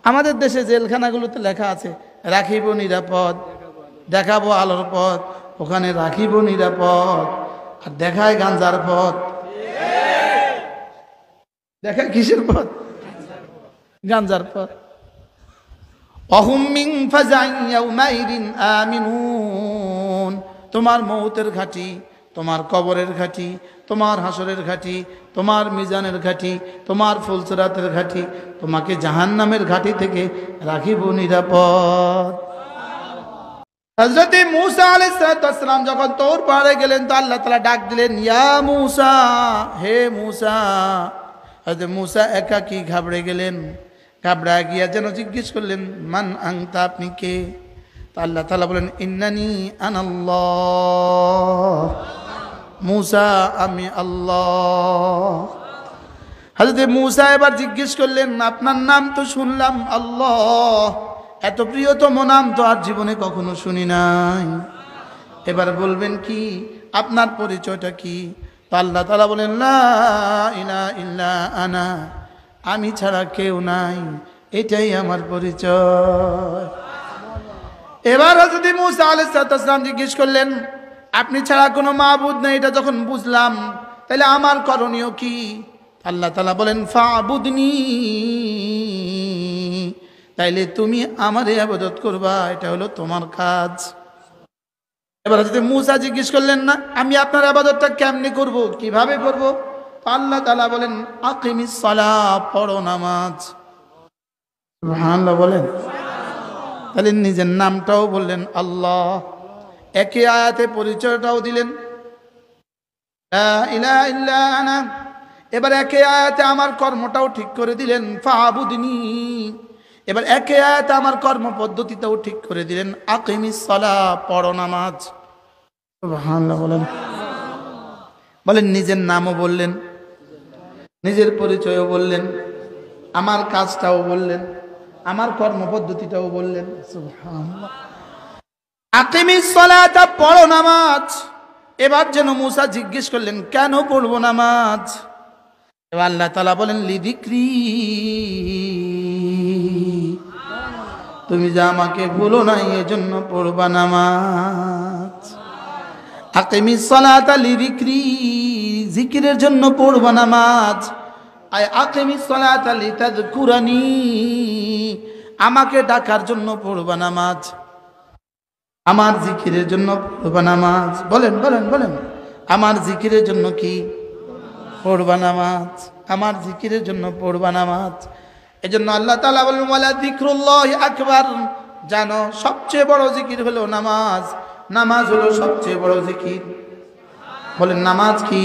আমাদের দেশে জেলখানাগুলোতে লেখা আছে রাখিব নিরাপদ, দেখাবো আলোর পথ, ওখানে রাখিব নিরাপদ, আর দেখায় গাঞ্জার পথ। দেখায় কিসের পথ? গাঞ্জার পথ। অহুম মিন ফাজাইন ইয়াউমাইদিন আমিনুন। তোমার মৌতের ঘাটি, তোমার কবরের ঘাটি, তোমার হাসরের ঘাটি, তোমার মিজানের ঘাটি, তোমার ফুলসিরাতের ঘাটি, তোমাকে জাহান্নামের ঘাটি থেকে রাখিব নিরাপদ। হযরত মূসা আলাইহিস সালাম যখন তোর পাহাড়ে গেলেন তো আল্লাহ তাআলা ডাক দিলেন, ইয়া মূসা, হে মূসা। হযরত মূসা একাকী ঘাবড়ে গেলেন, ঘাবড়া গিয়া যেন জিজ্ঞেস করলেন, মান আনতা, আপনি কে? তো আল্লাহ তাআলা বলেন, ইন্নানি আনাল্লাহ, মূসা আমি আল্লাহ। হযরত মূসা এবার জিজ্ঞেস করলেন, আপনার নাম তো শুনলাম আল্লাহ, এত প্রিয়তম নাম তো আর জীবনে কখনো শুনি নাই, এবার বলবেন কি, আপনার পরিচয়টা কি? তো আল্লাহ তাআলা বলেন, লা ইলাহা ইল্লা আনা, আমি ছাড়া কেউ নাই, এটাই আমার পরিচয়। এবার হযরত মূসা আলাইহিস সালাম জিজ্ঞেস করলেন, আপনি ছাড়া কোনো মাবুদ নেই, এটা যখন বুঝলাম, তাহলে আমার করণীয় কি? আল্লাহ তাআলা বলেন, ফাবুদনি, তাইলে তুমি আমারে ইবাদত করবা, এটা হলো তোমার কাজ। এবার হযরত মূসা জিজ্ঞেস করলেন, না আমি আপনার ইবাদতটা কেমনে করব, কিভাবে করব? আল্লাহ তাআলা বলেন, আকিমিস সালাহ, পড়ো নামাজ। সুবহানাল্লাহ বলেন। তাহলে নিজের নামটাও বললেন আল্লাহ, একই আয়াতে পরিচয়টাও দিলেন, লা ইলাহা ইল্লা আনা। এবার একই আয়াতে আমার কর্মটাও ঠিক করে দিলেন, ফাবুদনি। এবার একই আয়াতে আমার কর্ম পদ্ধতিটাও ঠিক করে দিলেন, আকিমিস সালাহ, পড়ো নামাজ। সুবহানাল্লাহ বলেন। বলেন, নিজের নামও বললেন, নিজের পরিচয়ও বললেন, আমার কাজটাও বললেন, আমার কর্ম পদ্ধতিটাও বললেন। সুবহানাল্লাহ। আকিমিস সালাতা, পড়ো নামাজ। এবার যেন মূসা জিজ্ঞেস করলেন, কেন পড়বো নামাজ? এবার আল্লাহ তাআলা বলেন, লিযিকরি, তুমি যা আমাকে ভুলো নাই এজন্য পড়বা নামাজ। আকিমিস সালাতা লিযিকরি, জিকিরের জন্য পড়বা নামাজ। আয় আকিমিস সালাতা লিতাযকুরানি, আমাকে ডাকার জন্য পড়বা নামাজ, আমার জিকিরের জন্য পড়বা নামাজ। বলেন বলেন বলেন, আমার জিকিরের জন্য কি পড়বা নামাজ? আমার জিকিরের জন্য পড়বা নামাজ। এজন্য আল্লাহ তাআলা বলেন, ওয়ালা যিকরুল্লাহি আকবার, জানো সবচেয়ে বড় জিকির হলো নামাজ। নামাজ হলো সবচেয়ে বড় জিকির। বলেন, নামাজ কি?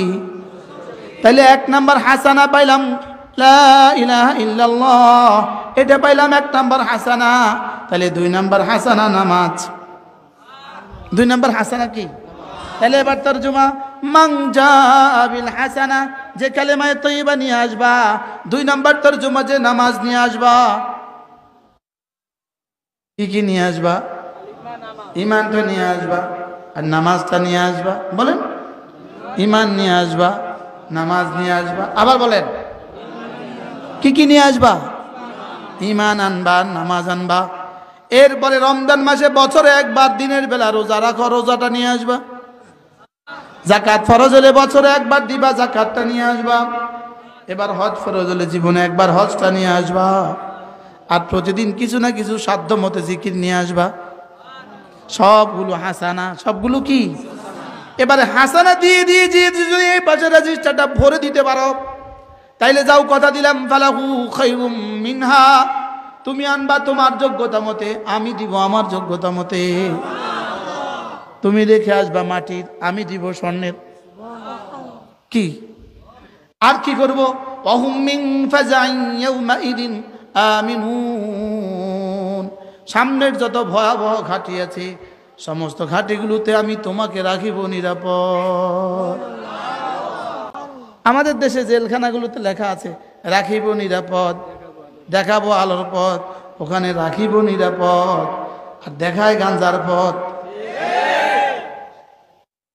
তাহলে 1 নাম্বার হাসানা পাইলাম, লা ইলাহা ইল্লাল্লাহ, এটা পাইলাম 1 নাম্বার হাসানা। তাহলে 2 নাম্বার হাসানা নামাজ। 2 নাম্বার হাসানা কি? তাহলে এবার তরজমা, মান জাআ বিল হাসানা, যে কালেমায়ে তয়্যিবা নিয়ে আসবা। 2 নাম্বার তরজমা, যে নামাজ নিয়ে আসবা। কি নিয়ে আসবা? ঈমানটা নিয়ে আসবা, আর নামাজটা নিয়ে আসবা। বলেন, ঈমান নিয়ে আসবা, নামাজ নিয়ে আসবা। আবার বলেন, কি নিয়ে আসবা? ঈমান আনবা, নামাজ আনবা। এরপরে রমজান মাসে বছরে একবার দিনের বেলা রোজা রাখো, রোজাটা নিয়ে আসবা। যাকাত ফরজ হলে বছরে একবার দিবা, যাকাতটা নিয়ে আসবা। এবার হজ ফরজ হলে জীবনে একবার হজটা নিয়ে আসবা। আর প্রতিদিন কিছু না কিছু সাধ্য মতে জিকির নিয়ে আসবা। সবগুলো হাসানা, সবগুলো কি? এবারে হাসানা দিয়ে দিয়ে দিয়ে যদি এই পাশে রেজিস্টারটা ভরে দিতে পারো, তাইলে যাও, কথা দিলাম, ফালাহু খায়রুম মিনহা, তুমি আনবা তোমার যোগ্যতা মতে, আমি দিব আমার যোগ্যতা মতে। তুমি রেখে আসবা মাটির, আমি দিব স্বর্ণের। কি আর কি করব? ওয়াহুম মিন ফাজাইন ইয়াউমাইদিন আমিনুন, সামনের যত ভয়াবহ ঘাঁটি আছে সমস্ত ঘাঁটিগুলোতে আমি তোমাকে রাখিব নিরাপদ। আমাদের দেশে জেলখানাগুলোতে লেখা আছে রাখিব নিরাপদ, দেখাবো আলোর পথ, ওখানে রাখিব নিরাপদ, আর দেখায় গাঞ্জার পথ।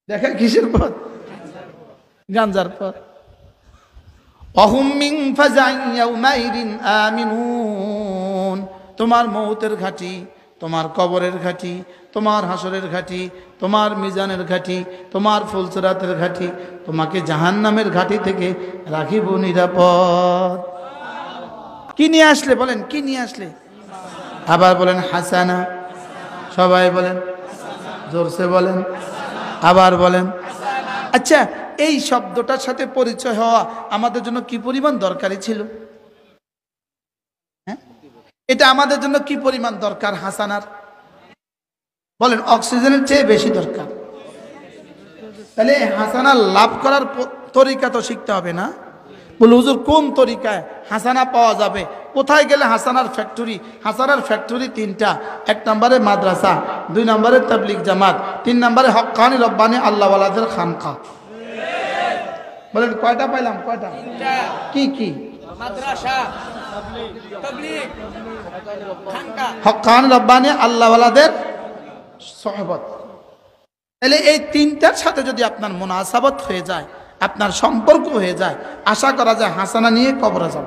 দেখায় কিসের পথ? গাঞ্জার পথ। অহুম মিন ফাজাইন ইয়াউমাইদিন আমিনুন, তোমার মৌতের ঘাঁটি, তোমার কবরের ঘাঁটি, তোমার হাসরের ঘাঁটি, তোমার মিজানের ঘাঁটি, তোমার ফুলসিরাতের ঘাঁটি, তোমাকে জাহান্নামের ঘাঁটি থেকে রাখিব নিরাপদ। কি নিয়ে আসলে বলেন, কি নিয়ে আসলে? আবার বলেন হাসানা। সবাই বলেন, জোরসে বলেন, আবার বলেন। আচ্ছা, এই শব্দটার সাথে পরিচয় হওয়া আমাদের জন্য কি পরিমাণ দরকারি ছিল? হ্যাঁ, এটা আমাদের জন্য কি পরিমাণ দরকার? হাসানার বলেন, অক্সিজেনের চেয়ে বেশি দরকার। তাহলে হাসানা লাভ করার তরিকা তো শিখতে হবে না? বলে হুজুর কোন তরিকায় হাসানা পাওয়া যাবে? কোথায় গেলে হাসানার ফ্যাক্টরি? হাসানার ফ্যাক্টরি তিনটা। 1 নম্বরে মাদ্রাসা, 2 নম্বরে তাবলিগ জামাত, 3 নম্বরে হক্কানি রব্বানি আল্লাহওয়ালাদের খানকা। বলেন কয়টা পাইলাম? কয়টা? কি কি? মাদ্রাসা, তাবলিগ, খানকা, হক্কানি রব্বানি আল্লাহওয়ালাদের সোহবত। তাহলে এই তিনটার সাথে যদি আপনার মুনাসাবত হয়ে যায়, আপনার সম্পর্ক হয়ে যায়, আশা করা যায় হাসানা নিয়ে কবরে যাব।